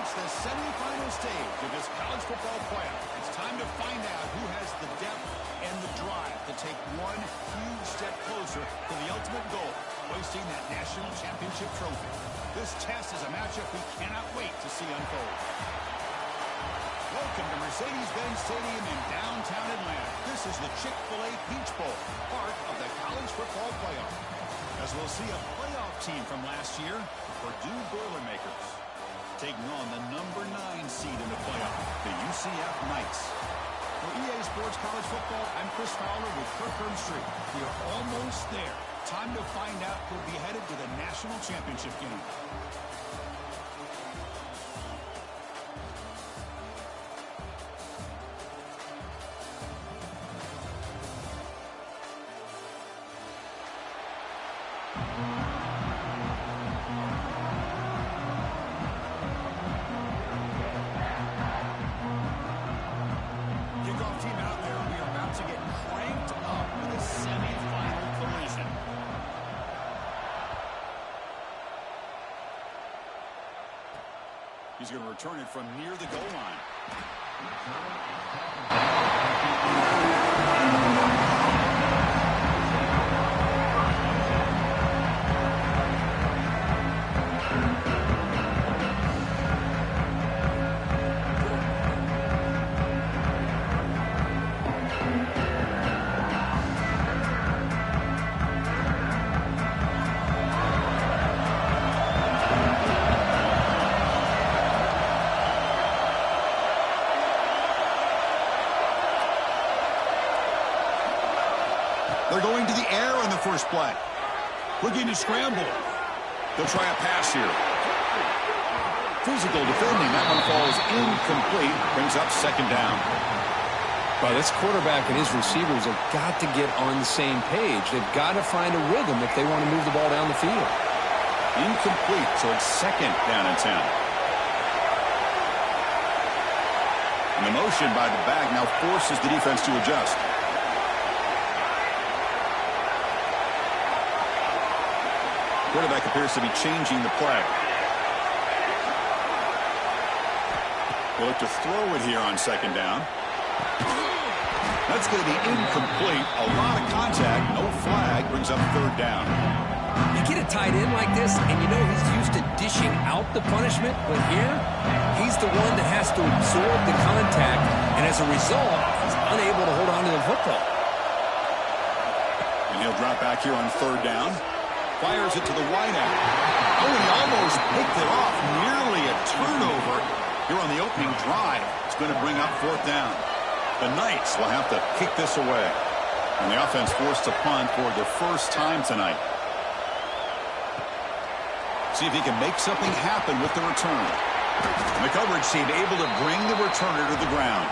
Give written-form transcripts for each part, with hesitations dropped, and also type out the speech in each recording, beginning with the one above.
It's the semifinal stage of this college football playoff. It's time to find out who has the depth and the drive to take one huge step closer to the ultimate goal, hoisting that national championship trophy. This test is a matchup we cannot wait to see unfold. Welcome to Mercedes-Benz Stadium in downtown Atlanta. This is the Chick-fil-A Peach Bowl, part of the college football playoff. As we'll see a playoff team from last year, the Purdue Boilermakers, taking on the number 9 seed in the playoff, the UCF Knights. For EA Sports College Football, I'm Chris Fowler with Kirk Street. We are almost there. Time to find out who'll be headed to the national championship game. He's going to return it from near the goal line. They're going to the air on the first play. Looking to scramble. They'll try a pass here. Physical defending. That one falls incomplete. Brings up second down. Well, this quarterback and his receivers have got to get on the same page. They've got to find a rhythm if they want to move the ball down the field. Incomplete, so it's second down and 10. And the motion by the back now forces the defense to adjust. Quarterback appears to be changing the play. We'll look to throw it here on second down. That's going to be incomplete. A lot of contact. No flag. Brings up third down. You get a tight end like this, and you know he's used to dishing out the punishment. But here, he's the one that has to absorb the contact. And as a result, he's unable to hold on to the football. And he'll drop back here on third down. Fires it to the wide out. Oh, and he almost picked it off. Nearly a turnover here on the opening drive. It's going to bring up fourth down. The Knights will have to kick this away. And the offense forced to punt for the first time tonight. See if he can make something happen with the return. And the coverage team able to bring the returner to the ground.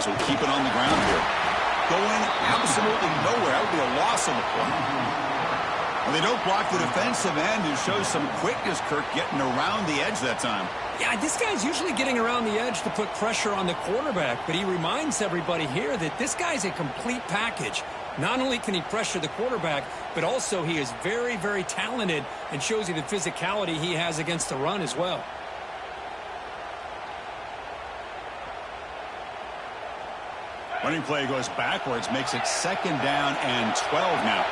Will keep it on the ground here. Going absolutely nowhere. That would be a loss on the play. Well, they don't block the defensive end, who shows some quickness, Kirk, getting around the edge that time. Yeah, this guy's usually getting around the edge to put pressure on the quarterback, but he reminds everybody here that this guy's a complete package. Not only can he pressure the quarterback, but also he is very, very talented and shows you the physicality he has against the run as well. Running play goes backwards, makes it second down and 12 now.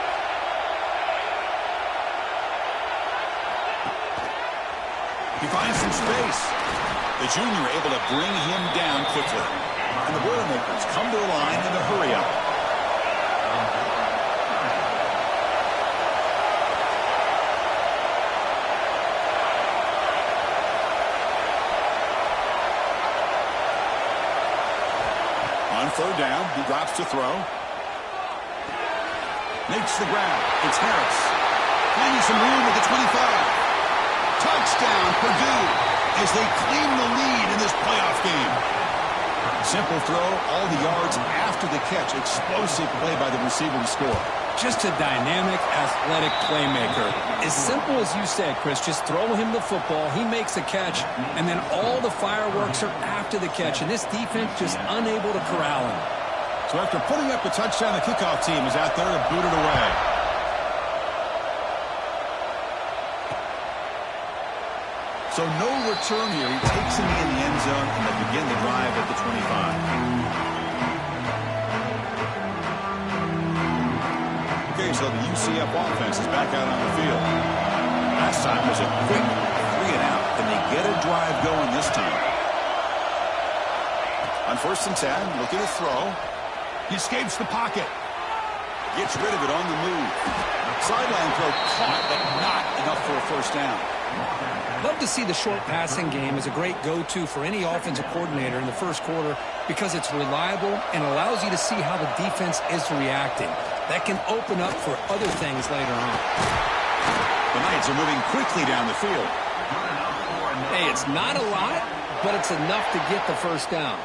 He finds some space. The junior able to bring him down quickly. And the Boilermakers come to the line in a hurry-up. On third down, he drops to throw. Makes the grab. It's Harris. Finding some room at the 25. Touchdown, Purdue, as they claim the lead in this playoff game. Simple throw, all the yards after the catch. Explosive play by the receiver to score. Just a dynamic, athletic playmaker. As simple as you said, Chris, just throw him the football, he makes a catch, and then all the fireworks are after the catch, and this defense just unable to corral him. So after putting up the touchdown, the kickoff team is out there to boot it away. So no return here. He takes him in the end zone, and they begin the drive at the 25. Okay, so the UCF offense is back out on the field. Last time was a quick 3 and out. Can they get a drive going this time? On 1st and 10, looking to throw. He escapes the pocket. Gets rid of it on the move. Sideline throw caught, but not enough for a 1st down. Love to see the short passing game as a great go-to for any offensive coordinator in the 1st quarter because it's reliable and allows you to see how the defense is reacting. That can open up for other things later on. The Knights are moving quickly down the field. Hey, it's not a lot, but it's enough to get the 1st down.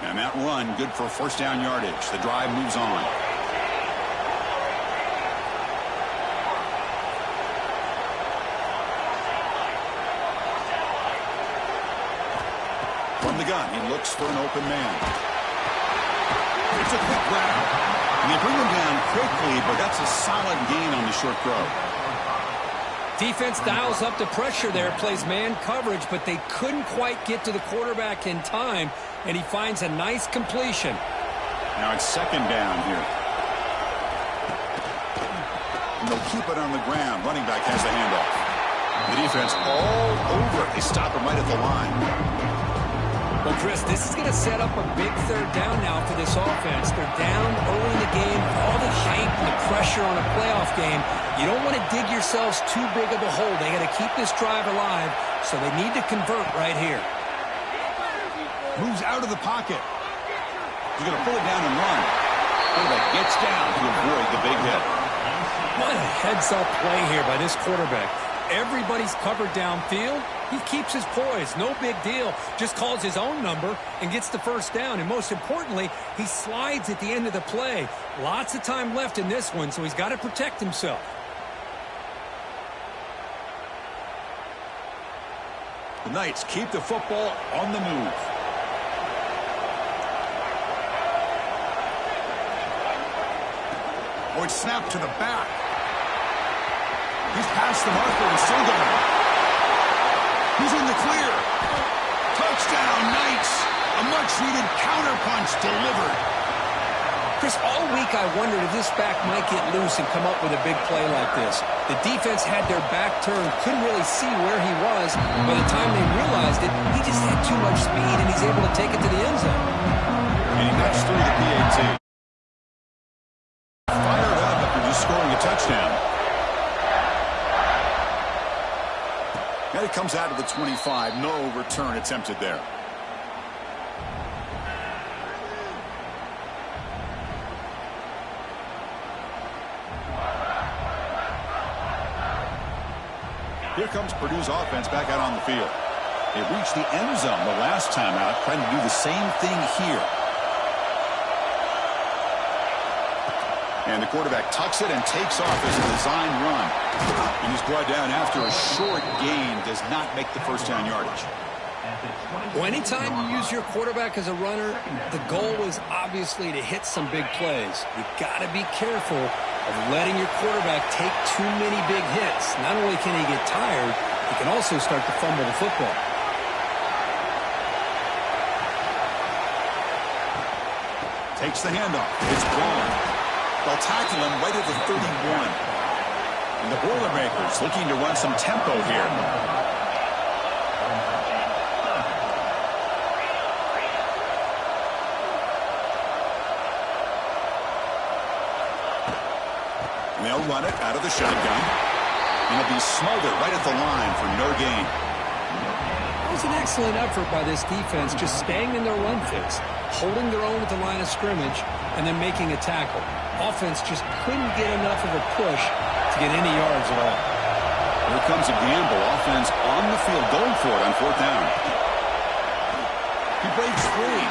And that run, good for 1st down yardage. The drive moves on. From the gun, he looks for an open man. It's a quick grab. And they bring him down quickly, but that's a solid gain on the short throw. Defense dials up the pressure there, plays man coverage, but they couldn't quite get to the quarterback in time, and he finds a nice completion. Now it's 2nd down here. And they'll keep it on the ground. Running back has the handoff. The defense all over. They stop him right at the line. Well, Chris, this is going to set up a big 3rd down now for this offense. They're down early in the game. All the hype and the pressure on a playoff game. You don't want to dig yourselves too big of a hole. They got to keep this drive alive, so they need to convert right here. Moves out of the pocket. He's going to pull it down and run. Quarterback gets down to avoid the big hit. What a heads-up play here by this quarterback. Everybody's covered downfield. He keeps his poise. No big deal. Just calls his own number and gets the 1st down. And most importantly, he slides at the end of the play. Lots of time left in this one, so he's got to protect himself. The Knights keep the football on the move. Oh, it's snapped to the back. He's past the marker and still going. He's in the clear. Touchdown, Knights. A much-needed counterpunch delivered. Chris, all week I wondered if this back might get loose and come up with a big play like this. The defense had their back turned, couldn't really see where he was. By the time they realized it, he just had too much speed, and he's able to take it to the end zone. And he knocks through the PAT. Fired up after just scoring a touchdown. Now he comes out of the 25. No return attempted there. Here comes Purdue's offense back out on the field. They reached the end zone the last time out, trying to do the same thing here. And the quarterback tucks it and takes off as a design run. And he's brought down after a short gain, does not make the 1st down yardage. Well, anytime you use your quarterback as a runner, the goal is obviously to hit some big plays. You've got to be careful of letting your quarterback take too many big hits. Not only can he get tired, he can also start to fumble the football. Takes the handoff. It's blown. They'll tackle him right at the 31. And the Boilermakers looking to run some tempo here. And they'll run it out of the shotgun. And it'll be smothered right at the line for no gain. It was an excellent effort by this defense, just staying in their run fits, holding their own at the line of scrimmage, and then making a tackle. Offense just couldn't get enough of a push to get any yards at all. Here comes a gamble. Offense on the field going for it on 4th down. He breaks free.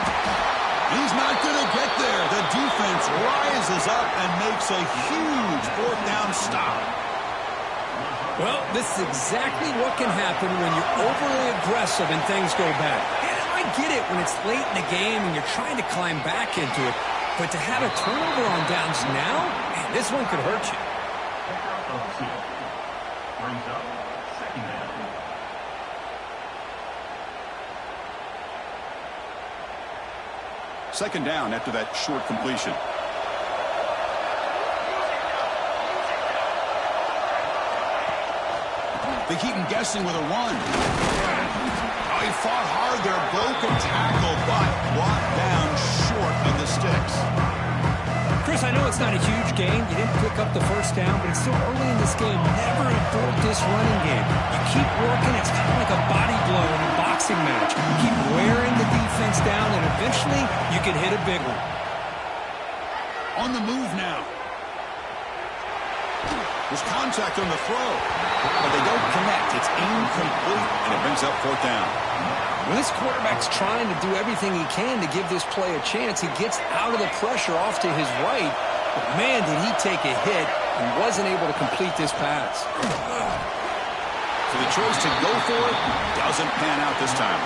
He's not going to get there. The defense rises up and makes a huge fourth down stop. Well, this is exactly what can happen when you're overly aggressive and things go bad. And I get it when it's late in the game and you're trying to climb back into it. But to have a turnover on downs now, man, this one could hurt you. Brings up second down. Second down after that short completion. They keep him guessing with a run. Oh, he fought hard there, broken tackle, but brought down short of the sticks. Chris, I know it's not a huge game. You didn't pick up the first down, but it's still early in this game. Never abort this running game. You keep working. It's kind of like a body blow in a boxing match. You keep wearing the defense down, and eventually you can hit a big one. On the move now. There's contact on the throw, but they don't connect. It's incomplete, and it brings up fourth down. When this quarterback's trying to do everything he can to give this play a chance, he gets out of the pressure off to his right. But man, did he take a hit and wasn't able to complete this pass. So the choice to go for it doesn't pan out this time.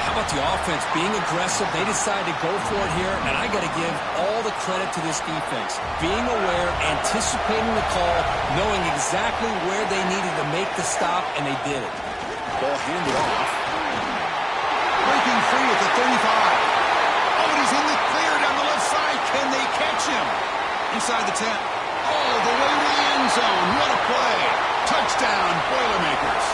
How about the offense being aggressive? They decide to go for it here, and I got to give all the credit to this defense. Being aware, anticipating the call, knowing exactly where they needed to make the stop, and they did it. Ball handed off. Breaking free at the 35. Oh, and he's in the clear down the left side. Can they catch him? Inside the 10. All the way to the end zone. What a play. Touchdown, Boilermakers.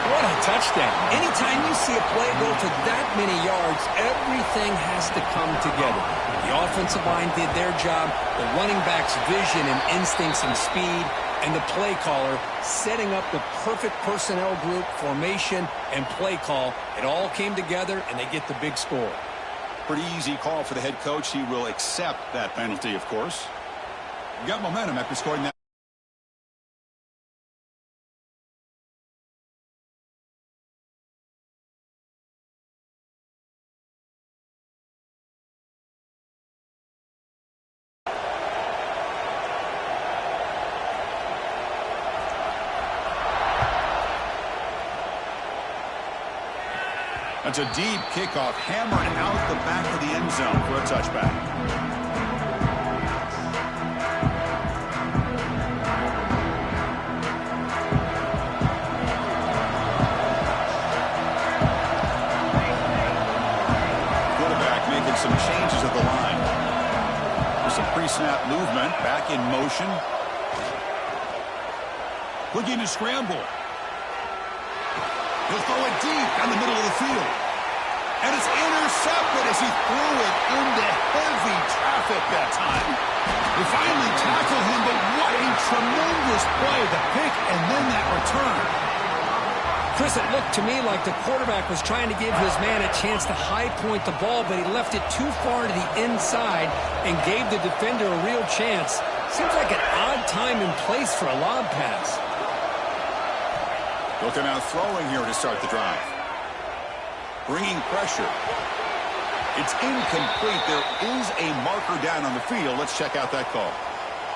What a touchdown. Anytime you see a play go for that many yards, everything has to come together. The offensive line did their job, the running back's vision and instincts and speed, and the play caller setting up the perfect personnel group, formation, and play call. It all came together, and they get the big score. Pretty easy call for the head coach. He will accept that penalty, of course. You got momentum after scoring that. That's a deep kickoff, hammered out the back of the end zone for a touchback. Quarterback making some changes at the line. There's some pre-snap movement, back in motion. Looking to scramble. He'll throw it deep down the middle of the field. And it's intercepted as he threw it into heavy traffic that time. They finally tackle him, but what a tremendous play. The pick and then that return. Chris, it looked to me like the quarterback was trying to give his man a chance to high point the ball, but he left it too far to the inside and gave the defender a real chance. Seems like an odd time and place for a lob pass. Looking out throwing here to start the drive. Bringing pressure. It's incomplete. There is a marker down on the field. Let's check out that call.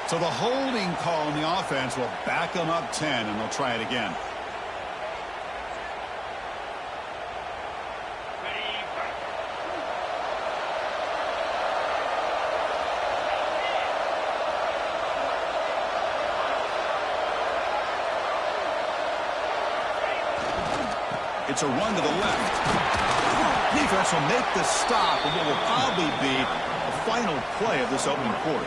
So the holding call on the offense will back them up 10, and they'll try it again. It's a run to the left. Defense will make the stop of what will probably be the final play of this opening quarter.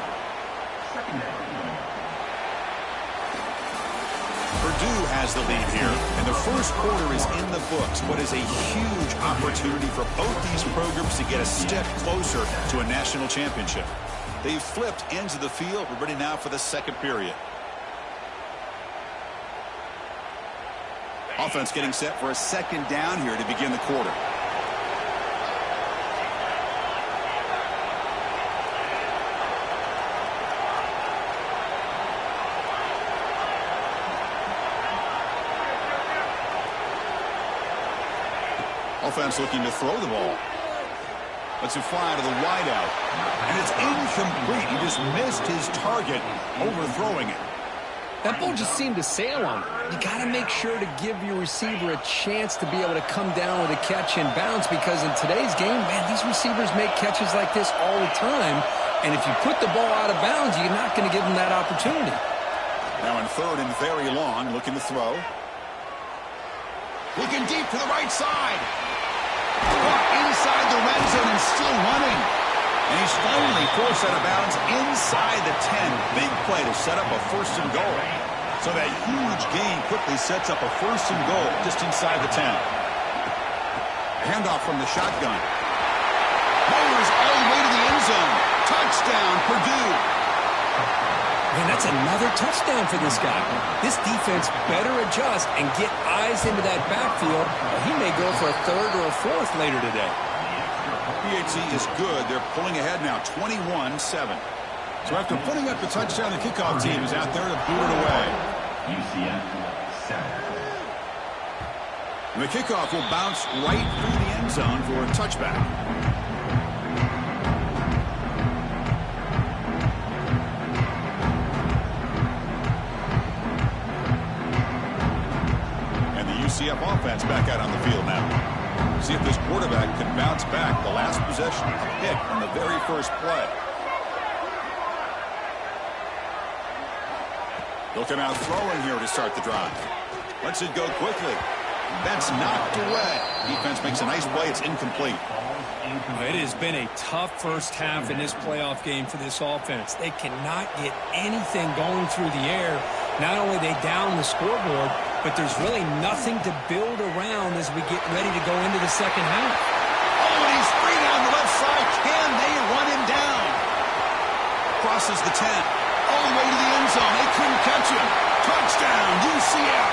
Purdue has the lead here, and the first quarter is in the books. What is a huge opportunity for both these programs to get a step closer to a national championship. They've flipped ends of the field. We're ready now for the second period. Offense getting set for a second down here to begin the quarter. offense looking to throw the ball. Lets it fly to the wideout. And it's incomplete. He just missed his target overthrowing it. That ball just seemed to sail on him. You got to make sure to give your receiver a chance to be able to come down with a catch and bounce, because in today's game, man, these receivers make catches like this all the time. And if you put the ball out of bounds, you're not going to give them that opportunity. Now in third and very long, looking to throw. Looking deep to the right side. Caught inside the red zone and still running. And he's finally forced out of bounds inside the 10. Big play to set up a first and goal. So that huge gain quickly sets up a first and goal just inside the 10. A handoff from the shotgun. Motors all the way to the end zone. Touchdown, Purdue. Man, that's another touchdown for this guy. This defense better adjust and get eyes into that backfield, or he may go for a third or a fourth later today. PHC is good. They're pulling ahead now, 21-7. So after putting up the touchdown, the kickoff team is out there to boot it away. UCF 7. And the kickoff will bounce right through the end zone for a touchback. UCF offense back out on the field now. See if this quarterback can bounce back. The last possession, a pick on the very first play. They'll come out throwing here to start the drive. Lets it go quickly. That's knocked away. Defense makes a nice play. It's incomplete. It has been a tough first half in this playoff game for this offense. They cannot get anything going through the air. Not only they down the scoreboard, but there's really nothing to build around as we get ready to go into the second half. Oh, and he's free down the left side. Can they run him down? Crosses the 10. All the way to the end zone. They couldn't catch him. Touchdown, UCF.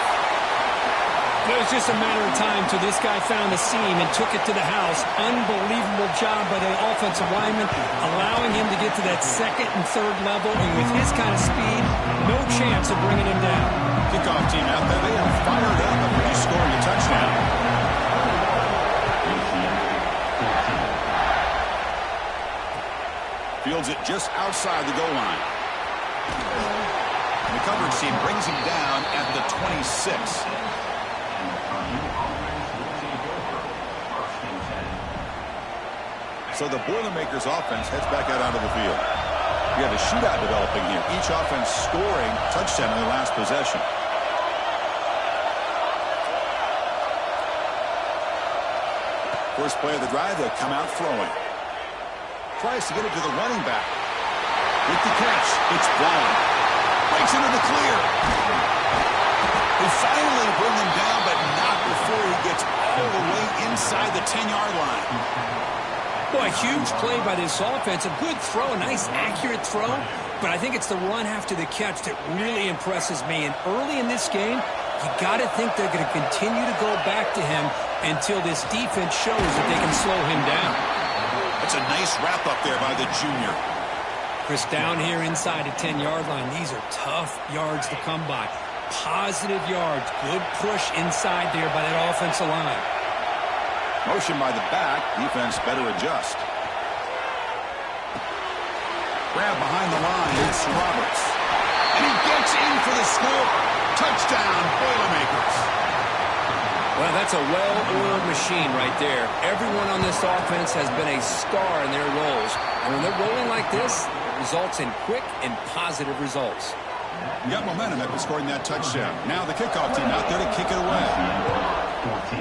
It was just a matter of time till this guy found the seam and took it to the house. Unbelievable job by the offensive lineman, allowing him to get to that second and third level. And with his kind of speed, no chance of bringing him down. Kickoff team out there. They are fired up after just scoring a touchdown. Fields it just outside the goal line. And the coverage team brings him down at the 26. So the Boilermakers offense heads back out onto the field. We have a shootout developing here. Each offense scoring a touchdown in their last possession. First play of the drive, they'll come out throwing. Tries to get it to the running back. With the catch, it's blown. Breaks into the clear. They finally bring him down, but not before he gets all the way inside the 10-yard line. Boy, a huge play by this offense. A good throw, a nice accurate throw. But I think it's the run after the catch that really impresses me. And early in this game, you got to think they're going to continue to go back to him until this defense shows that they can slow him down. That's a nice wrap up there by the junior. Chris, down here inside the 10-yard line, these are tough yards to come by. Positive yards. Good push inside there by that offensive line. Motion by the back. Defense better adjust. Grab behind the line. It's Roberts. And he gets in for the score. Touchdown, Boilermakers. Well, that's a well-oiled machine right there. Everyone on this offense has been a star in their roles. And when they're rolling like this, it results in quick and positive results. You got momentum after scoring that touchdown. Now the kickoff team out there to kick it away. 14.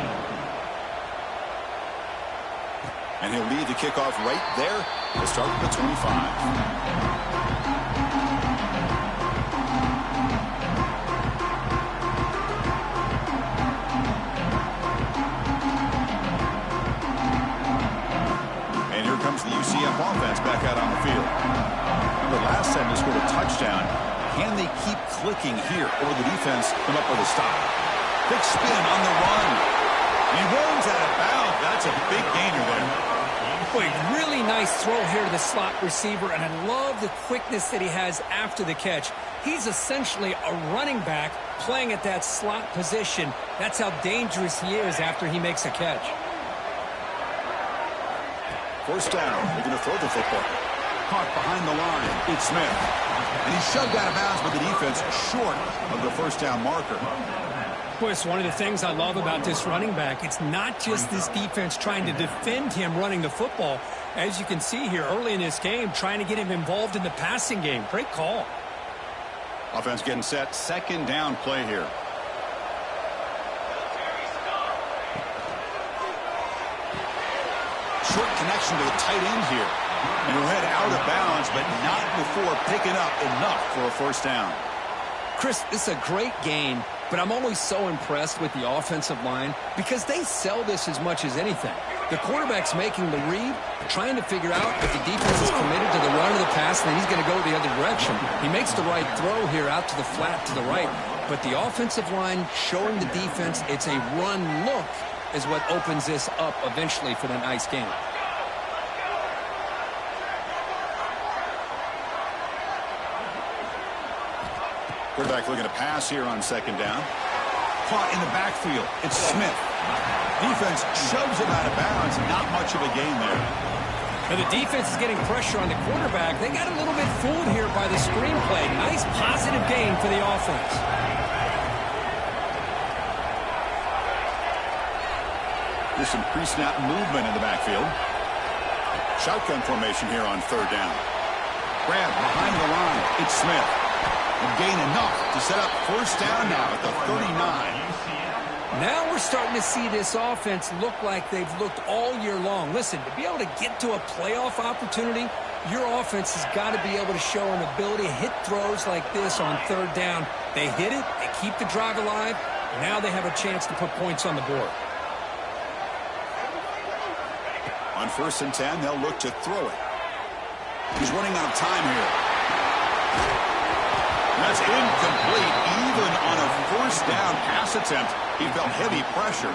And he'll lead the kickoff right there to start with the 25. Comes the UCF offense back out on the field. Remember last time they scored a touchdown. Can they keep clicking here, or the defense come up with a stop? Big spin on the run. He runs out of bounds. That's a big gainer there. Boy, really nice throw here to the slot receiver, and I love the quickness that he has after the catch. He's essentially a running back playing at that slot position. That's how dangerous he is after he makes a catch. First down. They're going to throw the football. Caught behind the line. It's Smith. And he's shoved out of bounds by the defense short of the first down marker. Boy, it's one of the things I love about this running back. It's not just this defense trying to defend him running the football. As you can see here early in this game, trying to get him involved in the passing game. Great call. Offense getting set. Second down play here. Short connection to the tight end here. And he'll head out of bounds, but not before picking up enough for a first down. Chris, this is a great gain, but I'm always so impressed with the offensive line because they sell this as much as anything. The quarterback's making the read, trying to figure out if the defense is committed to the run or the pass, and then he's going to go the other direction. He makes the right throw here out to the flat to the right, but the offensive line showing the defense it's a run look is what opens this up eventually for the nice game. Quarterback looking to pass here on second down. Caught in the backfield. It's Smith. Defense shoves him out of bounds. Not much of a gain there. Now the defense is getting pressure on the quarterback. They got a little bit fooled here by the screenplay. Nice positive gain for the offense. There's some pre-snap movement in the backfield. Shotgun formation here on third down. Grab behind the line. It's Smith. And gain enough to set up first down now at the 39. Now we're starting to see this offense look like they've looked all year long. Listen, to be able to get to a playoff opportunity, your offense has got to be able to show an ability to hit throws like this on third down. They hit it, they keep the drive alive, and now they have a chance to put points on the board. On first and 10, they'll look to throw it. He's running out of time here. That's incomplete. Even on a first down pass attempt, he felt heavy pressure.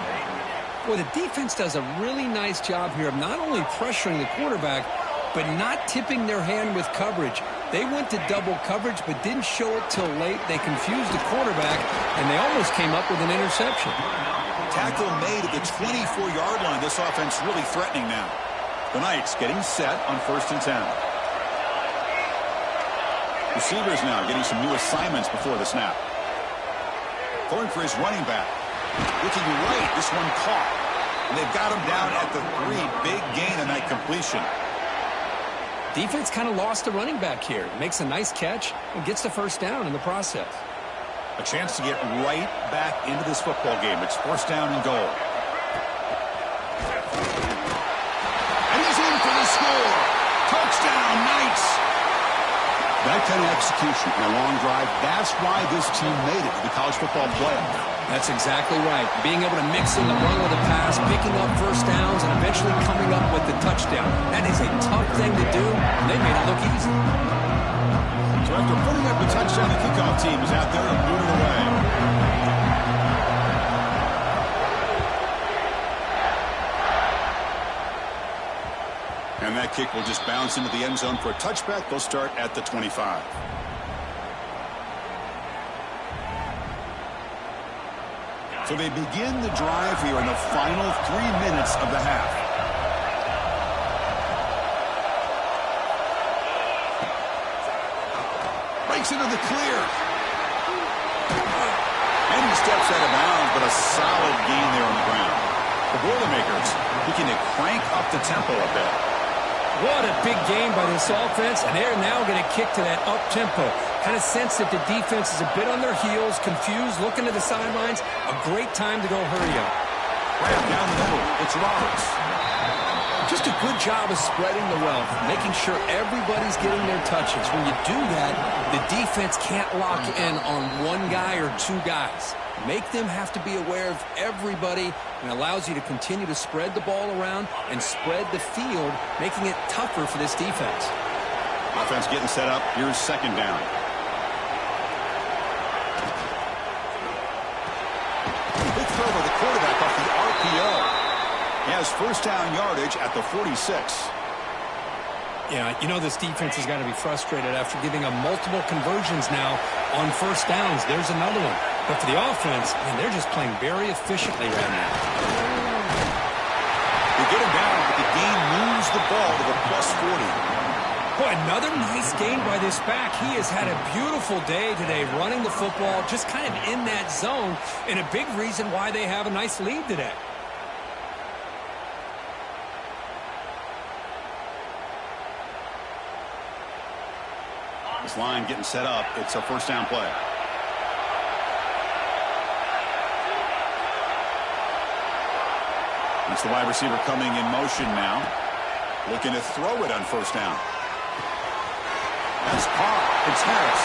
Well, the defense does a really nice job here of not only pressuring the quarterback, but not tipping their hand with coverage. They went to double coverage, but didn't show it till late. They confused the quarterback, and they almost came up with an interception. Tackle made at the 24-yard line. This offense really threatening now. The Knights getting set on first and 10. Receivers now getting some new assignments before the snap. Throwing for his running back. Looking right. This one caught. And they've got him down at the 3. Big gain on that completion. Defense kind of lost the running back here. Makes a nice catch and gets the first down in the process. A chance to get right back into this football game. It's first down and goal. And he's in for the score. Touchdown, Knights. That kind of execution in a long drive, that's why this team made it to the college football playoff. That's exactly right. Being able to mix in the run with the pass, picking up first downs, and eventually coming up with the touchdown. That is a tough thing to do, and they made it look easy. So after putting up the touchdown, the kickoff team is out there and moving away. And that kick will just bounce into the end zone for a touchback. They'll start at the 25. So they begin the drive here in the final 3 minutes of the half. Breaks into the clear. And he steps out of bounds, but a solid gain there on the ground. The Boilermakers looking to crank up the tempo a bit. What a big game by this offense, and they're now going to kick to that up-tempo. Kind of sense that the defense is a bit on their heels, confused, looking to the sidelines. A great time to go hurry up. Right down the middle, it's Roberts. Just a good job of spreading the wealth, making sure everybody's getting their touches. When you do that, the defense can't lock in on one guy or two guys. Make them have to be aware of everybody, and allows you to continue to spread the ball around and spread the field, making it tougher for this defense. Offense getting set up. Here's second down. Big throw by the quarterback off the RPO. He has first down yardage at the 46. Yeah, you know this defense has got to be frustrated after giving up multiple conversions now on first downs. There's another one. But for the offense, man, they're just playing very efficiently right now. He get him down, but the gain moves the ball to the +40. Boy, another nice gain by this back. He has had a beautiful day today running the football, just kind of in that zone, and a big reason why they have a nice lead today. This line getting set up. It's a first down play. It's the wide receiver coming in motion now. Looking to throw it on first down. That's caught. It's Harris.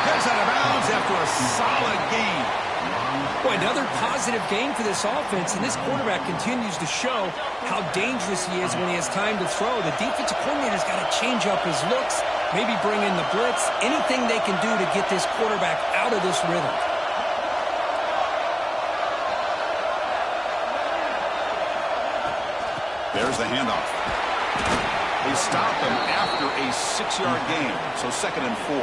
Gets out of bounds after a solid gain. Boy, another positive gain for this offense, and this quarterback continues to show how dangerous he is when he has time to throw. The defensive coordinator's got to change up his looks, maybe bring in the blitz, anything they can do to get this quarterback out of this rhythm. There's the handoff. They stop him after a 6-yard gain, so 2nd and 4.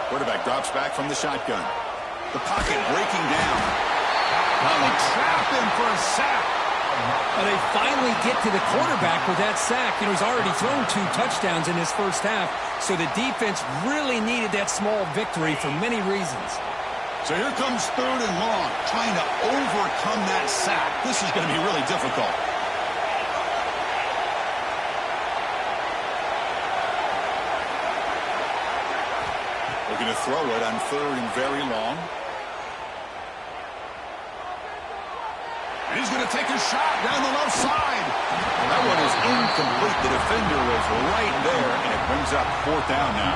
Quarterback drops back from the shotgun. The pocket breaking down. Now they trap him for a sack. Well, they finally get to the quarterback with that sack. You know, he's already thrown 2 touchdowns in his first half, so the defense really needed that small victory for many reasons. So here comes 3rd and long, trying to overcome that sack. This is going to be really difficult. Looking to throw it on 3rd and very long. And he's going to take a shot down the left side. That one is incomplete. The defender was right there, and it brings up 4th down now.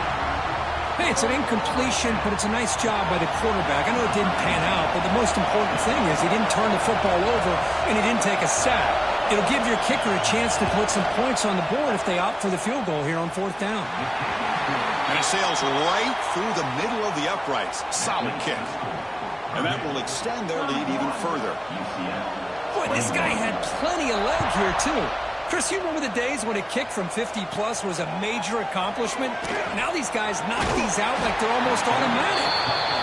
Hey, it's an incompletion, but it's a nice job by the quarterback. I know it didn't pan out, but the most important thing is he didn't turn the football over, and he didn't take a sack. It'll give your kicker a chance to put some points on the board if they opt for the field goal here on 4th down. And it sails right through the middle of the uprights. Solid kick. And that will extend their lead even further. Boy, this guy had plenty of leg here, too. Chris, you remember the days when a kick from 50-plus was a major accomplishment? Now these guys knock these out like they're almost automatic.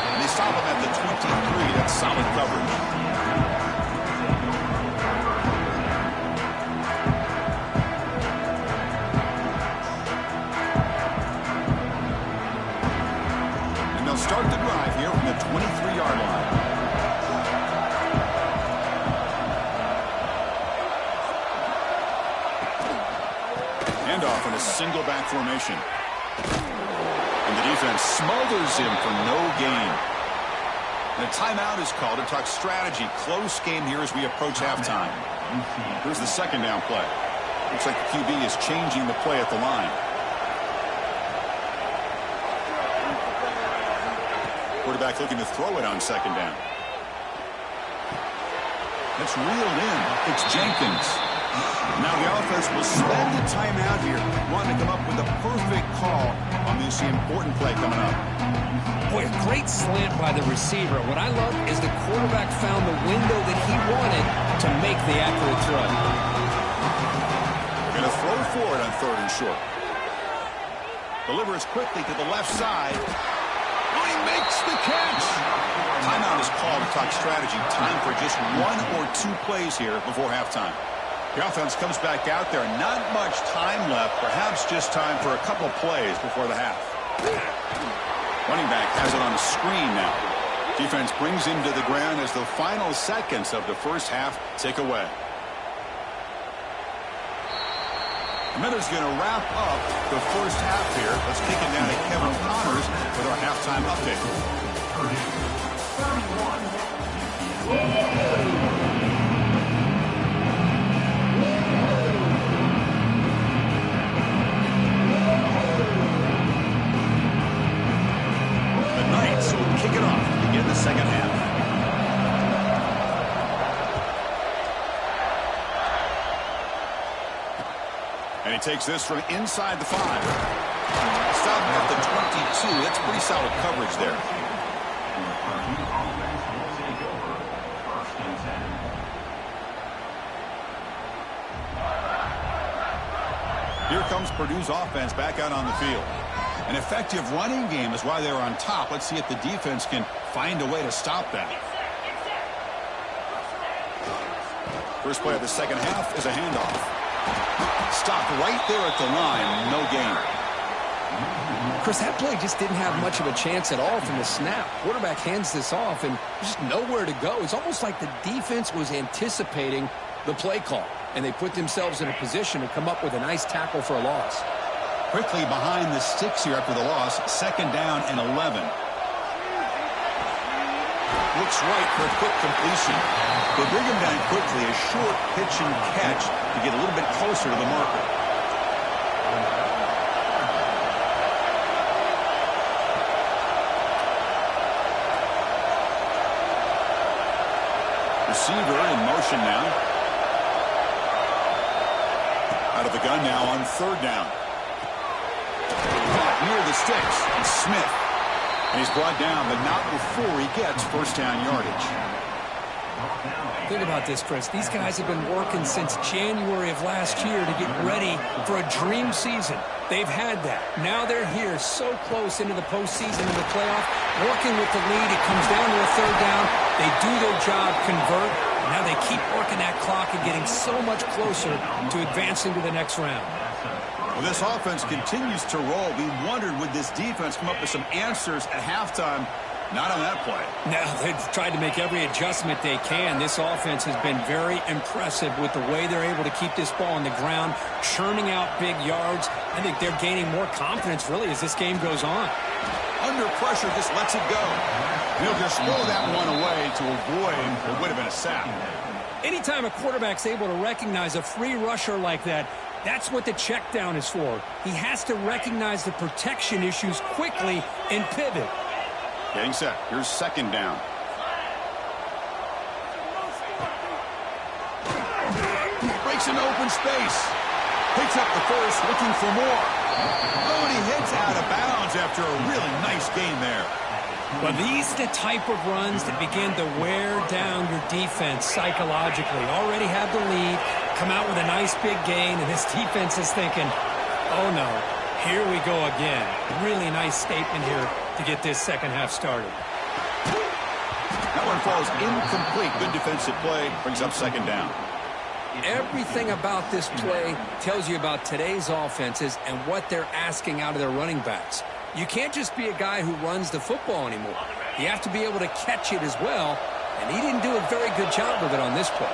And they stop him at the 23. That's solid coverage. And they'll start the drive here from the 23-yard line. Handoff in a single back formation. And the defense smothers him for no gain. And a timeout is called to talk strategy. Close game here as we approach halftime. Here's the 2nd down play. Looks like the QB is changing the play at the line. Quarterback looking to throw it on 2nd down. It's reeled in. It's Jenkins. Now the offense will spend the timeout here, wanting to come up with the perfect call on this important play coming up. Boy, a great slant by the receiver. What I love is the quarterback found the window that he wanted to make the accurate throw. They're going to throw forward on 3rd and short. Delivers quickly to the left side. Oh, he makes the catch. Timeout is called to talk strategy. Time for just 1 or 2 plays here before halftime. The offense comes back out there. Not much time left. Perhaps just time for a couple plays before the half. Running back has it on the screen now. Defense brings him to the ground as the final seconds of the first half tick away. And then there's going to wrap up the first half here. Let's kick it down to Kevin Connors with our halftime update. Kick it off to begin the second half. And he takes this from inside the 5. Stop at the 22. That's pretty solid coverage there. and 10. Here comes Purdue's offense back out on the field. An effective running game is why they're on top. Let's see if the defense can find a way to stop that. First play of the second half is a handoff. Stopped right there at the line. No gain. Chris, that play just didn't have much of a chance at all from the snap. Quarterback hands this off, and there's just nowhere to go. It's almost like the defense was anticipating the play call, and they put themselves in a position to come up with a nice tackle for a loss. Quickly behind the sticks here after the loss. Second down and 11. Looks right for a quick completion. They bring him down quickly. A short pitch and catch to get a little bit closer to the marker. Receiver in motion now. Out of the gun now on third down. Caught near the sticks. And Smith. And he's brought down, but not before he gets first down yardage. Think about this, Chris. These guys have been working since January of last year to get ready for a dream season. They've had that. Now they're here so close into the postseason and the playoff, working with the lead. It comes down to a third down. They do their job, convert. Now they keep working that clock and getting so much closer to advancing to the next round. Well, this offense continues to roll. We wondered, would this defense come up with some answers at halftime? Not on that play. Now, they've tried to make every adjustment they can. This offense has been very impressive with the way they're able to keep this ball on the ground, churning out big yards. I think they're gaining more confidence, really, as this game goes on. Under pressure, just lets it go. He'll just throw that one away to avoid what would have been a sack. Anytime a quarterback's able to recognize a free rusher like that, that's what the check down is for. He has to recognize the protection issues quickly and pivot. Getting set. Here's second down. Breaks into open space. Picks up the first, looking for more. Oh, and he hits out of bounds after a really nice gain there. Well, these are the type of runs that begin to wear down your defense psychologically. Already have the lead, come out with a nice big gain, and this defense is thinking, oh no, here we go again. Really nice statement here to get this second half started. That one falls incomplete. Good defensive play. Brings up second down. Everything about this play tells you about today's offenses and what they're asking out of their running backs. You can't just be a guy who runs the football anymore. You have to be able to catch it as well, and he didn't do a very good job of it on this play.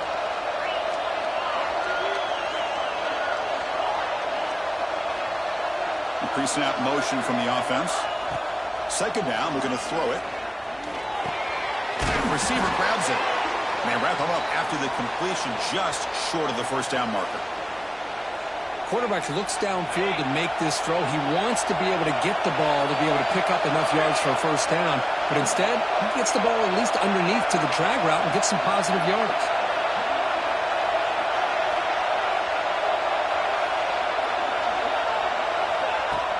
Pre-snap motion from the offense. Second down, looking to throw it. Receiver grabs it. And they wrap him up after the completion, just short of the first down marker. Quarterback looks downfield to make this throw. He wants to be able to get the ball to be able to pick up enough yards for a first down. But instead, he gets the ball at least underneath to the drag route and gets some positive yards.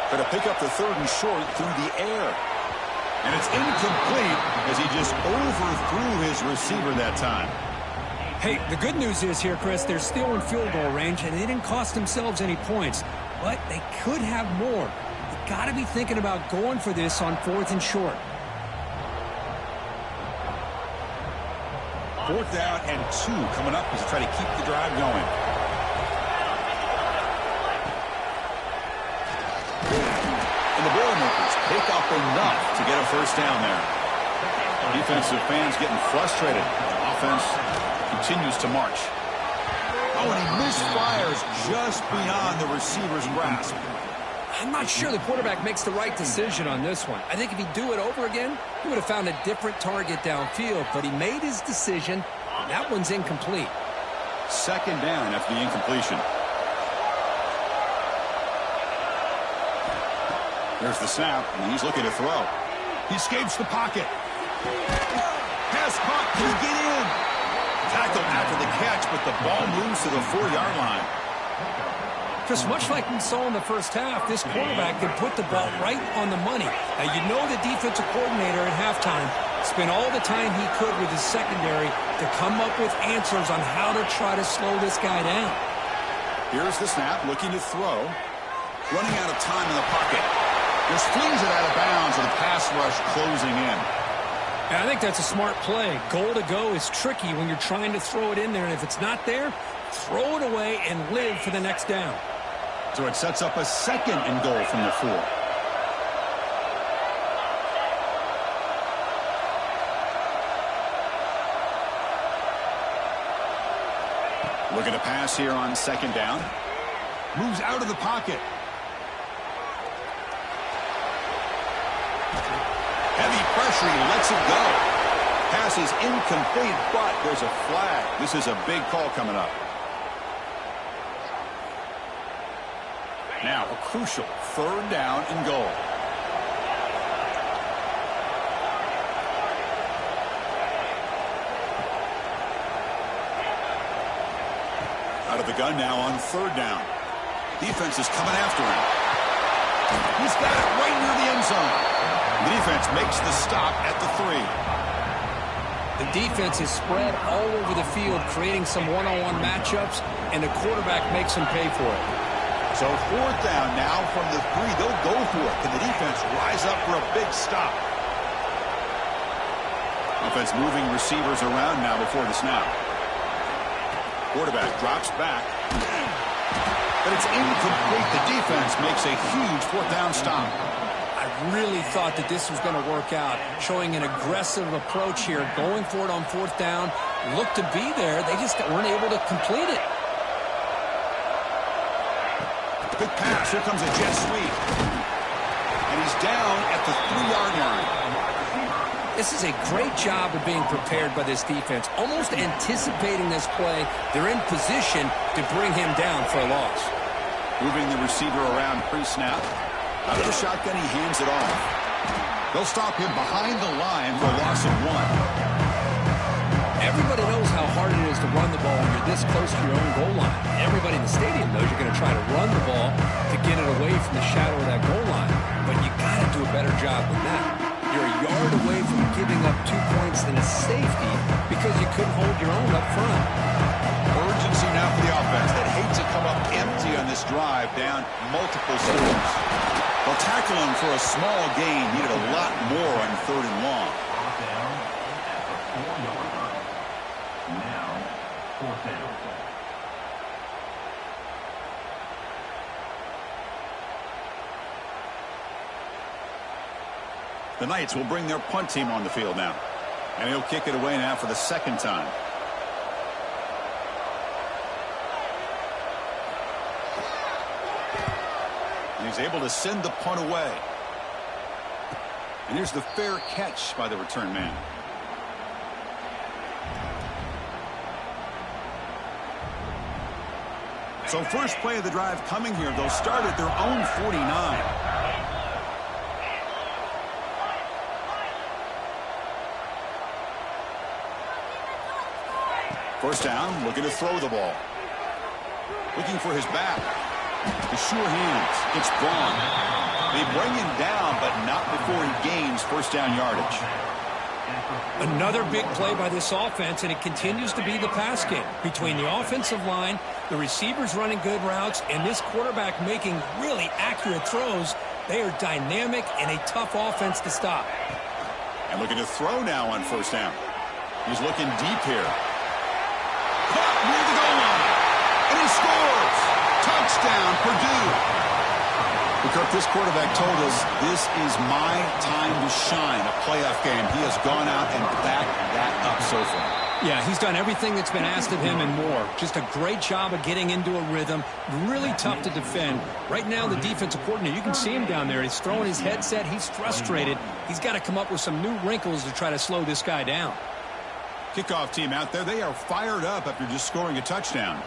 Going to pick up the third and short through the air. And it's incomplete as he just overthrew his receiver that time. Hey, the good news is here, Chris, they're still in field goal range, and they didn't cost themselves any points. But they could have more. You got to be thinking about going for this on fourth and short. Fourth down and 2 coming up as they try to keep the drive going. And the Boilermakers pick up enough to get a first down there. Defensive fans getting frustrated. Offense continues to march. Oh, and he misfires just beyond the receiver's grasp. I'm not sure the quarterback makes the right decision on this one. I think if he'd do it over again, he would have found a different target downfield, but he made his decision. That one's incomplete. Second down after the incompletion. There's the snap, and he's looking to throw. He escapes the pocket. Pass caught. Can he get in? Tackled after the catch, but the ball moves to the 4-yard line. Because much like we saw in the first half, this quarterback can put the ball right on the money. Now, you know the defensive coordinator at halftime spent all the time he could with his secondary to come up with answers on how to try to slow this guy down. Here's the snap, looking to throw. Running out of time in the pocket. Just flings it out of bounds with a pass rush closing in. And I think that's a smart play. Goal to go is tricky when you're trying to throw it in there. And if it's not there, throw it away and live for the next down. So it sets up a second and goal from the 4. Looking to pass here on second down. Moves out of the pocket. Heavy pressure, he lets it go. Pass is incomplete, but there's a flag. This is a big call coming up. Now a crucial third down and goal. Out of the gun now on third down. Defense is coming after him. He's got it right near the end zone. The defense makes the stop at the 3. The defense is spread all over the field, creating some one-on-one matchups, and the quarterback makes him pay for it. So fourth down now from the 3. They'll go for it. Can the defense rise up for a big stop? Offense moving receivers around now before the snap. Quarterback drops back. But it's incomplete. The defense makes a huge fourth down stop. I really thought that this was going to work out, showing an aggressive approach here, going for it on fourth down. Looked to be there. They just weren't able to complete it. Good pass. Here comes a jet sweep. And he's down at the 3-yard line. This is a great job of being prepared by this defense, almost anticipating this play. They're in position to bring him down for a loss. Moving the receiver around pre-snap. Out of the shotgun, he hands it off. They'll stop him behind the line for a loss of 1. Everybody knows how hard it is to run the ball when you're this close to your own goal line. Everybody in the stadium knows you're going to try to run the ball to get it away from the shadow of that goal line. But you got to do a better job than that. You're a yard away from giving up 2 points and a safety because you couldn't hold your own up front. Urgency now for the offense that hates to come up empty on this drive, down multiple scores. They'll tackle him for a small gain. Needed a lot more on third and long. Now, fourth down. The Knights will bring their punt team on the field now. And he'll kick it away now for the second time. And he's able to send the punt away. And here's the fair catch by the return man. So first play of the drive coming here. They'll start at their own 49. First down, looking to throw the ball. Looking for his back. The sure hands. It's gone. They bring him down, but not before he gains first down yardage. Another big play by this offense, and it continues to be the pass game. Between the offensive line, the receivers running good routes, and this quarterback making really accurate throws, they are dynamic and a tough offense to stop. And looking to throw now on first down. He's looking deep here. Caught near the goal line. And he scores. Touchdown, Purdue. Because this quarterback told us this is my time to shine, a playoff game. He has gone out and backed that up so far. Yeah, he's done everything that's been asked of him and more. Just a great job of getting into a rhythm. Really tough to defend. Right now, the defensive coordinator, you can see him down there. He's throwing his headset. He's frustrated. He's got to come up with some new wrinkles to try to slow this guy down. Kickoff team out there. They are fired up after just scoring a touchdown.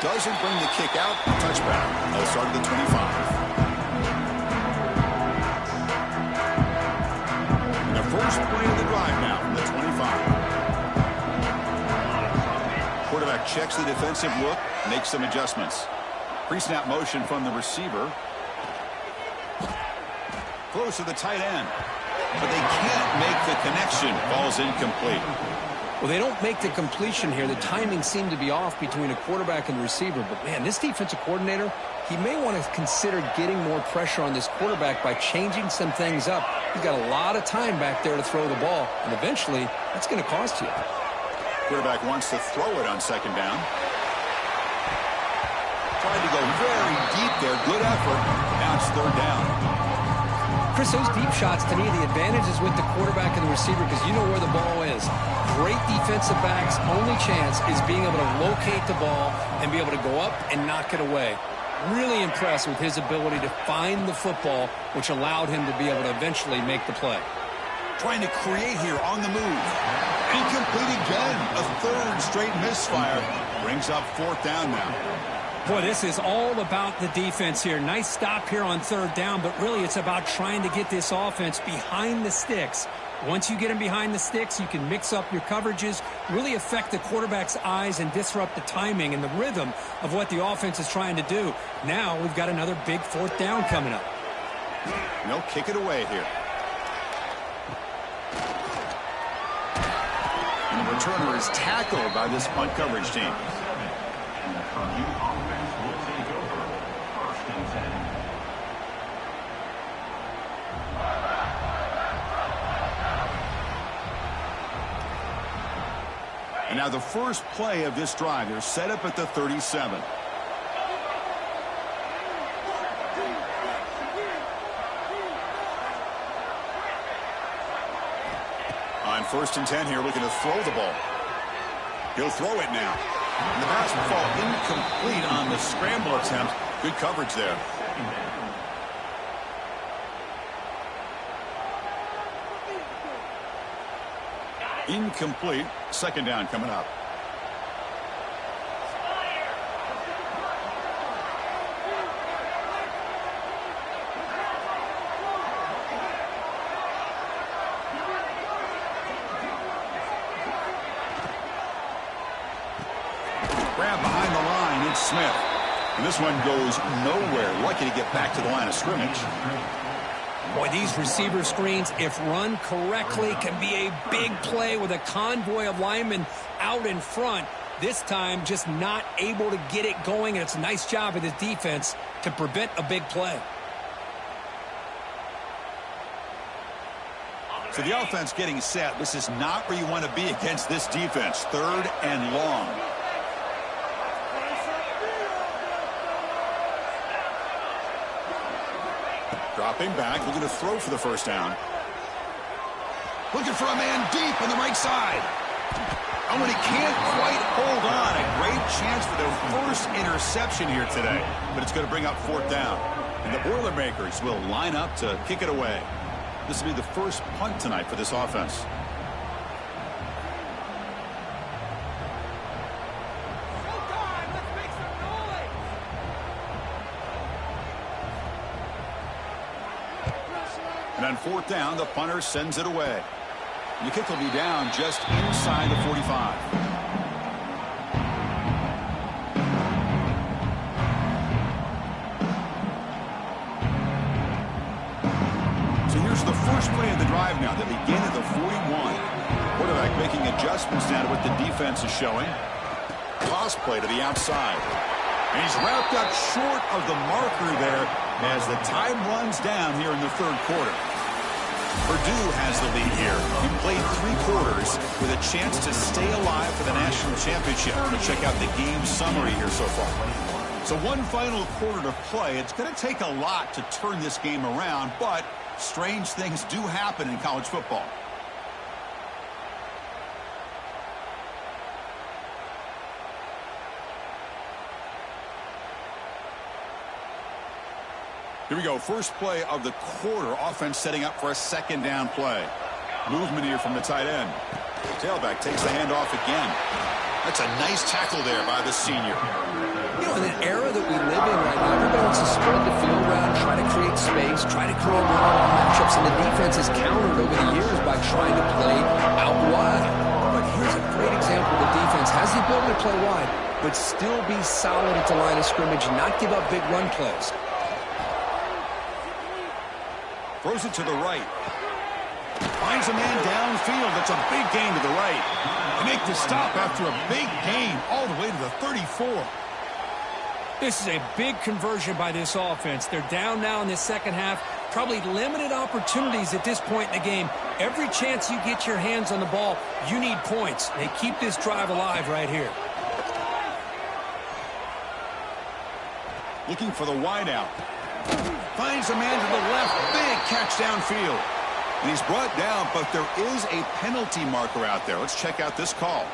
doesn't bring the kick out. Touchback. They'll start at the 25. And the first play of the drive now from the 25. Quarterback checks the defensive look, makes some adjustments. Pre-snap motion from the receiver. Throws to the tight end. But they can't make the connection. Ball's incomplete. Well, they don't make the completion here. The timing seemed to be off between a quarterback and the receiver. But, man, this defensive coordinator, he may want to consider getting more pressure on this quarterback by changing some things up. He's got a lot of time back there to throw the ball. And eventually, that's going to cost you. Quarterback wants to throw it on second down. Tried to go very deep there. Good effort. Now it's third down. Chris, those deep shots, to me, the advantage is with the quarterback and the receiver because you know where the ball is. Great defensive backs' only chance is being able to locate the ball and be able to go up and knock it away. Really impressed with his ability to find the football, which allowed him to be able to eventually make the play. Trying to create here on the move. Incomplete again. A third straight misfire. Brings up fourth down now. Boy, this is all about the defense here. Nice stop here on third down, but really it's about trying to get this offense behind the sticks. Once you get them behind the sticks, you can mix up your coverages, really affect the quarterback's eyes and disrupt the timing and the rhythm of what the offense is trying to do. Now we've got another big fourth down coming up. They'll kick it away here. And the returner is tackled by this punt coverage team. And now the first play of this drive, they're set up at the 37. On 1st and 10 here, looking to throw the ball. He'll throw it now. And the pass will fall incomplete on the scramble attempt. Good coverage there. Incomplete. Second down coming up. Grab behind the line. It's Smith. And this one goes nowhere. Lucky to get back to the line of scrimmage. Boy, these receiver screens, if run correctly, can be a big play with a convoy of linemen out in front. This time, just not able to get it going, and it's a nice job of the defense to prevent a big play. So the offense getting set. This is not where you want to be against this defense. Third and long. Dropping back, looking to throw for the first down. Looking for a man deep on the right side. Oh, but he can't quite hold on. A great chance for their first interception here today. But it's going to bring up fourth down. And the Boilermakers will line up to kick it away. This will be the first punt tonight for this offense. And on fourth down, the punter sends it away. And the kick will be down just inside the 45. So here's the first play of the drive now. They begin at the 41. Quarterback making adjustments now to what the defense is showing. Toss play to the outside. And he's wrapped up short of the marker there as the time runs down here in the third quarter. Purdue has the lead here. He played 3 quarters with a chance to stay alive for the national championship. Let's check out the game summary here so far. So one final quarter to play. It's going to take a lot to turn this game around, but strange things do happen in college football. Here we go. First play of the quarter. Offense setting up for a second down play. Movement here from the tight end. Tailback takes the handoff again. That's a nice tackle there by the senior. in an era that we live in right now, everybody wants to spread the field around, try to create space, try to create one-on-one matchups, and the defense has countered over the years by trying to play out wide. But here's a great example of the defense has the ability to play wide, but still be solid at the line of scrimmage, not give up big run plays. Throws it to the right. Finds a man downfield. That's a big gain to the right. They make the stop after a big gain all the way to the 34. This is a big conversion by this offense. They're down now in the second half. Probably limited opportunities at this point in the game. Every chance you get your hands on the ball, you need points. They keep this drive alive right here. Looking for the wideout. Finds a man to the left. Big catch downfield. And he's brought down, but there is a penalty marker out there. Let's check out this call.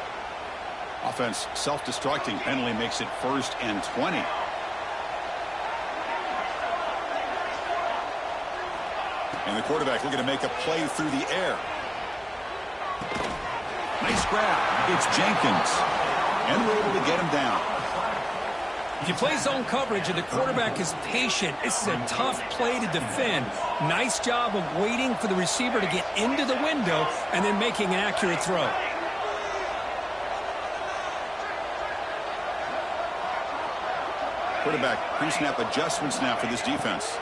Offense self-destructing. Penalty makes it 1st and 20. And the quarterback looking to make a play through the air. Nice grab. It's Jenkins. And we're able to get him down. If you play zone coverage and the quarterback is patient, this is a tough play to defend. Nice job of waiting for the receiver to get into the window and then making an accurate throw. Quarterback pre-snap adjustments now for this defense.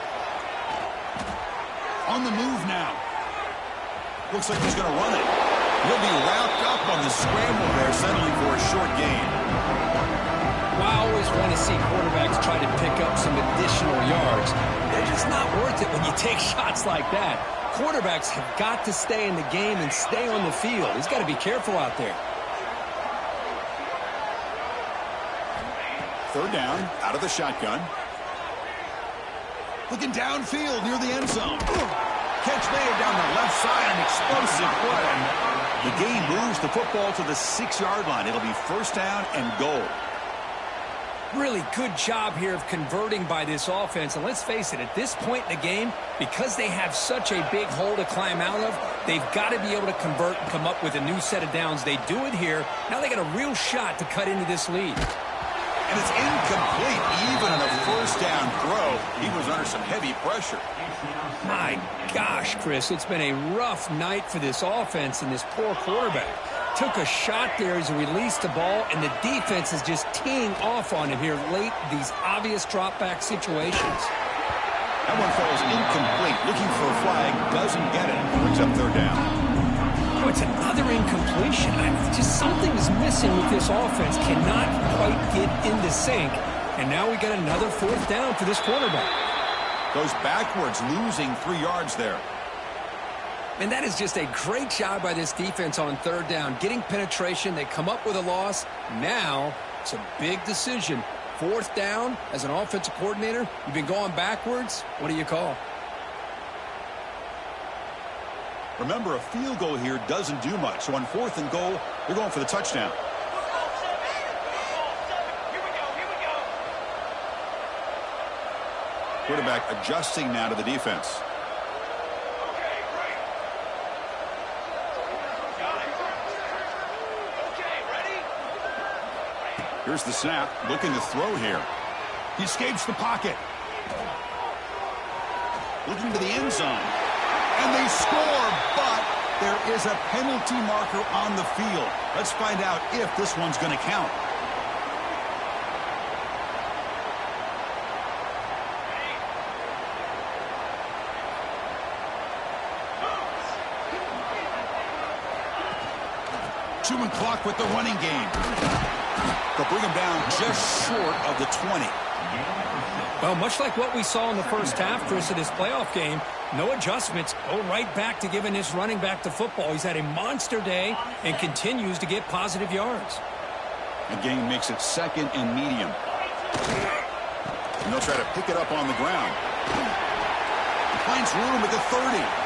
On the move now. Looks like he's going to run it. He'll be wrapped up on the scramble there, settling for a short gain. Well, I always want to see quarterbacks try to pick up some additional yards. They're just not worth it when you take shots like that. Quarterbacks have got to stay in the game and stay on the field. He's got to be careful out there. 3rd down, out of the shotgun. Looking downfield near the end zone. Catch made down the left side, an explosive play. The game moves the football to the 6-yard line. It'll be 1st down and goal. Really good job here of converting by this offense. And let's face it, at this point in the game, because they have such a big hole to climb out of, they've got to be able to convert and come up with a new set of downs. They do it here. Now they got a real shot to cut into this lead. And it's incomplete. Even on a 1st down throw, he was under some heavy pressure. My gosh, Chris, it's been a rough night for this offense and this poor quarterback. Took a shot there as he released the ball, and the defense is just teeing off on him here late in these obvious drop-back situations. That one falls incomplete. Looking for a flag, doesn't get it. Brings up 3rd down. Oh, it's another incompletion. Just something is missing with this offense. Cannot quite get into sync. And now we got another 4th down for this quarterback. Goes backwards, losing 3 yards there. And that is just a great job by this defense on 3rd down. Getting penetration, they come up with a loss. Now, it's a big decision. 4th down, as an offensive coordinator, you've been going backwards. What do you call? Remember, a field goal here doesn't do much. So on 4th and goal, they're going for the touchdown. Quarterback adjusting now to the defense. Here's the snap, looking to throw here. He escapes the pocket. Looking to the end zone. And they score, but there is a penalty marker on the field. Let's find out if this one's going to count. Chewing clock with the running game. They'll bring him down just short of the 20. Well, much like what we saw in the first half, Chris, of this playoff game, no adjustments. Go right back to giving this running back the football. He's had a monster day and continues to get positive yards. The game makes it 2nd and medium. And they'll try to pick it up on the ground. Finds room at the 30.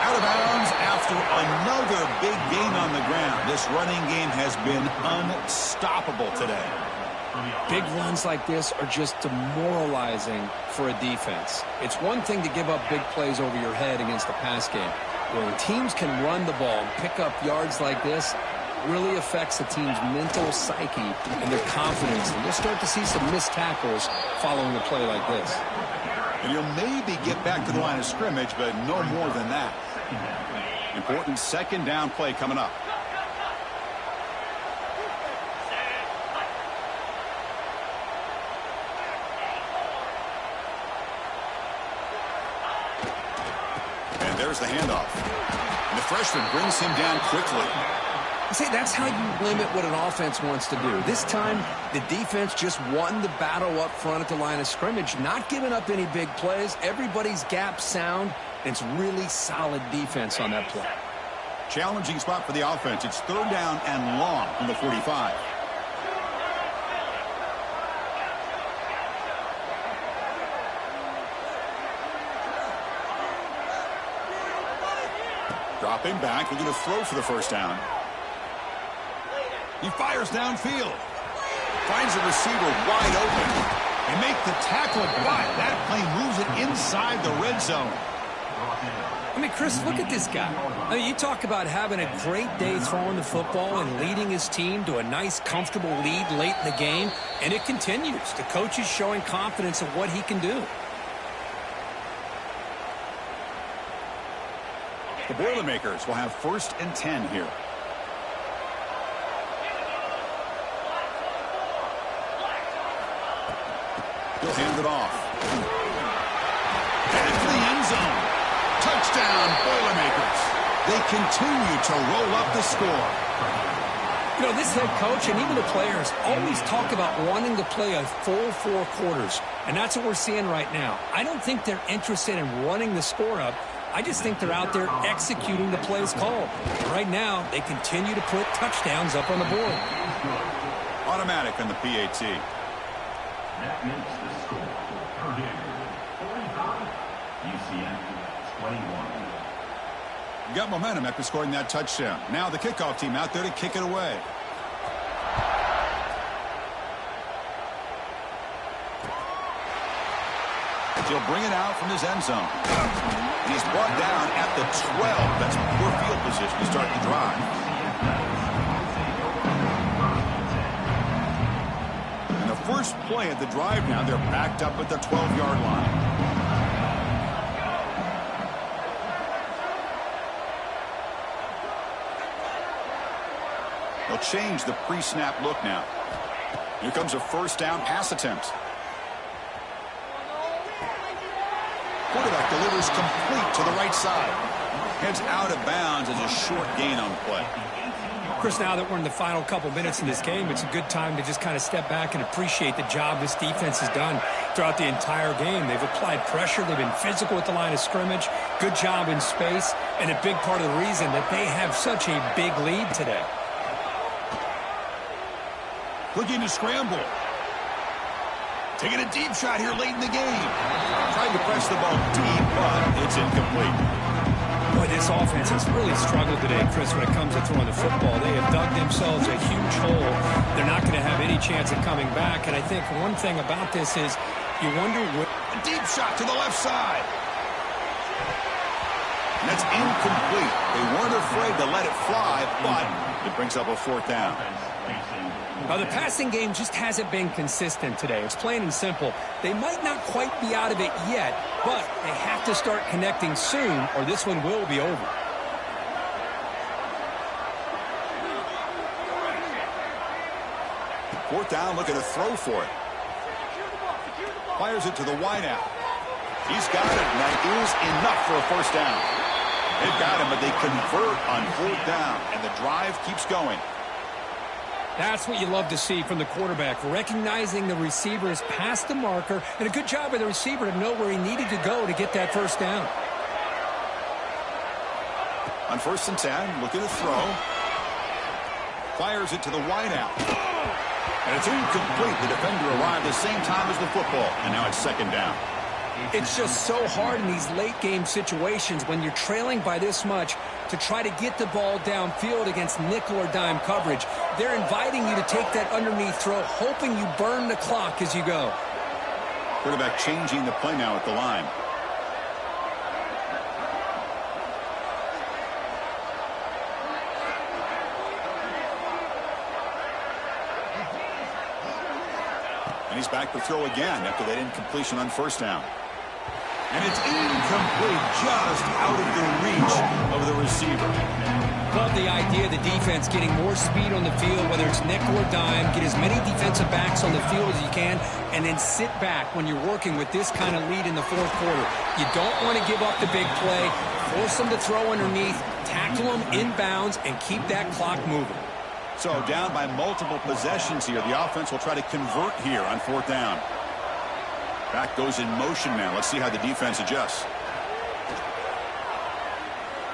Out of bounds after another big gain on the ground. This running game has been unstoppable today. Big runs like this are just demoralizing for a defense. It's one thing to give up big plays over your head against the pass game. When teams can run the ball and pick up yards like this, really affects a team's mental psyche and their confidence. And you'll start to see some missed tackles following a play like this. And he'll maybe get back to the line of scrimmage, but no more than that. Important second down play coming up. And there's the handoff. And the freshman brings him down quickly. See, that's how you limit what an offense wants to do. This time, the defense just won the battle up front at the line of scrimmage, not giving up any big plays. Everybody's gap sound, and it's really solid defense on that play. Challenging spot for the offense. It's third down and long from the 45. Dropping back, we're going to throw for the first down. He fires downfield. Finds the receiver wide open. They make the tackle, but that play moves it inside the red zone. I mean, Chris, look at this guy. I mean, you talk about having a great day throwing the football and leading his team to a nice, comfortable lead late in the game, and it continues. The coach is showing confidence of what he can do. The Boilermakers will have 1st and 10 here. He'll hand it off. Headed for the end zone. Touchdown, Boilermakers. They continue to roll up the score. You know, this head coach and even the players always talk about wanting to play a full 4 quarters, and that's what we're seeing right now. I don't think they're interested in running the score up. I just think they're out there executing the plays called. Right now, they continue to put touchdowns up on the board. Automatic on the PAT. That makes the score. Purdue 45, UCF 21. Got momentum after scoring that touchdown. Now the kickoff team out there to kick it away. He'll bring it out from his end zone. He's brought down at the 12. That's poor field position to start the drive. And the first play of the drive now, they're backed up at the 12-yard line. They'll change the pre-snap look now. Here comes a first down pass attempt. Quarterback delivers complete to the right side. Heads out of bounds as a short gain on the play. Chris, now that we're in the final couple minutes in this game, it's a good time to just kind of step back and appreciate the job this defense has done throughout the entire game. They've applied pressure. They've been physical at the line of scrimmage. Good job in space. And a big part of the reason that they have such a big lead today. Looking to scramble. Taking a deep shot here late in the game. Trying to press the ball deep, but it's incomplete. Boy, this offense has really struggled today, Chris, when it comes to throwing the football. They have dug themselves a huge hole. They're not going to have any chance of coming back. And I think one thing about this is you wonder what... A deep shot to the left side. And that's incomplete. They weren't afraid to let it fly, but it brings up a 4th down. Now, the passing game just hasn't been consistent today. It's plain and simple. They might not quite be out of it yet, but they have to start connecting soon, or this one will be over. Fourth down, looking to throw for it. Fires it to the wideout. He's got it, and that is enough for a first down. They've got him, but they convert on 4th down, and the drive keeps going. That's what you love to see from the quarterback, recognizing the receiver's past the marker, and a good job by the receiver to know where he needed to go to get that first down. On 1st and 10, looking to throw. Fires it to the wideout. And it's incomplete. The defender arrived the same time as the football, and now it's 2nd down. It's just so hard in these late-game situations when you're trailing by this much to try to get the ball downfield against nickel or dime coverage. They're inviting you to take that underneath throw, hoping you burn the clock as you go. Quarterback changing the play now at the line. And he's back to throw again after that incompletion on first down. And it's incomplete, just out of the reach of the receiver. Love the idea of the defense getting more speed on the field, whether it's nickel or dime. Get as many defensive backs on the field as you can, and then sit back when you're working with this kind of lead in the fourth quarter. You don't want to give up the big play. Force them to throw underneath, tackle them inbounds, and keep that clock moving. So down by multiple possessions here. The offense will try to convert here on fourth down. Back goes in motion now. Let's see how the defense adjusts.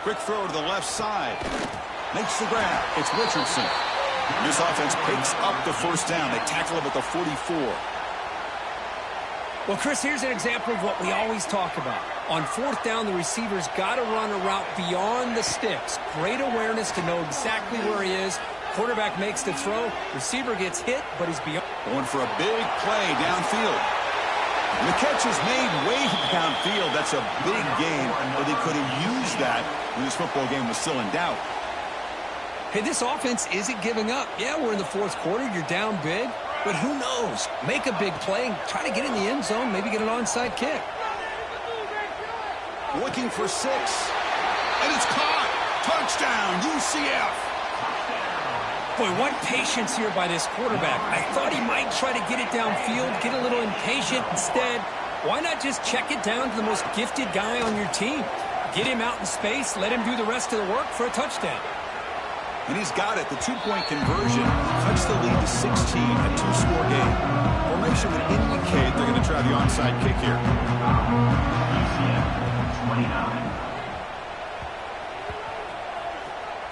Quick throw to the left side. Makes the grab. It's Richardson. This offense picks up the first down. They tackle him at the 44. Well, Chris, here's an example of what we always talk about. On fourth down, the receiver's got to run a route beyond the sticks. Great awareness to know exactly where he is. Quarterback makes the throw. Receiver gets hit, but he's beyond. Going for a big play downfield. And the catch is made way downfield. That's a big game, but they could have used that when this football game was still in doubt. Hey, this offense isn't giving up. Yeah, we're in the fourth quarter. You're down big, but who knows? Make a big play and try to get in the end zone, maybe get an onside kick. Looking for 6. And it's caught. Touchdown, UCF. Boy, what patience here by this quarterback. I thought he might try to get it downfield, get a little impatient. Instead, why not just check it down to the most gifted guy on your team? Get him out in space, let him do the rest of the work for a touchdown. And he's got it. The 2-point conversion cuts the lead to 16, a 2-score game. Formation would indicate they're going to try the onside kick here. UCF 29.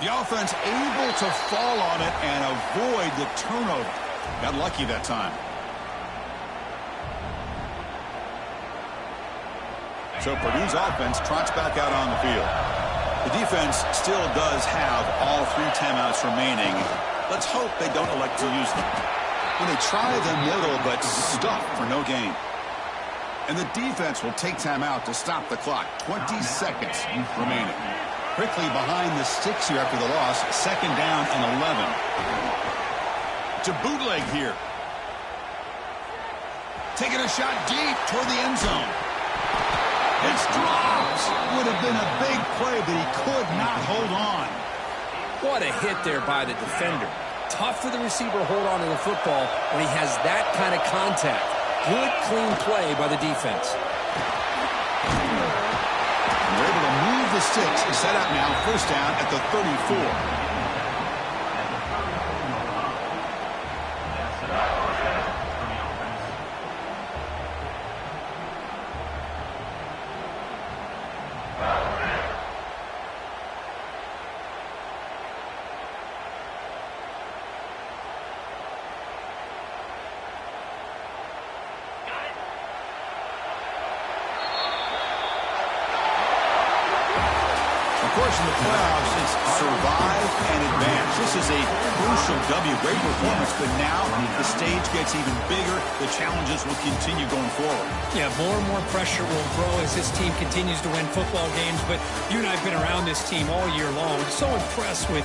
The offense able to fall on it and avoid the turnover. Got lucky that time. So Purdue's offense trots back out on the field. The defense still does have all 3 timeouts remaining. Let's hope they don't elect to use them. When they try the middle, but stuck for no gain. And the defense will take timeout to stop the clock. 20 seconds remaining. Quickly behind the sticks here after the loss. 2nd down and 11. It's a bootleg here. Taking a shot deep toward the end zone. It's dropped. Would have been a big play, but he could not hold on. What a hit there by the defender. Tough for the receiver to hold on to the football when he has that kind of contact. Good, clean play by the defense. They're able to move the sticks and set up now first down at the 34. Of course, in the playoffs, it's survive and advance. This is a crucial W. Great performance, but now the stage gets even bigger. The challenges will continue going forward. Yeah, more and more pressure will grow as this team continues to win football games, but you and I have been around this team all year long. So impressed with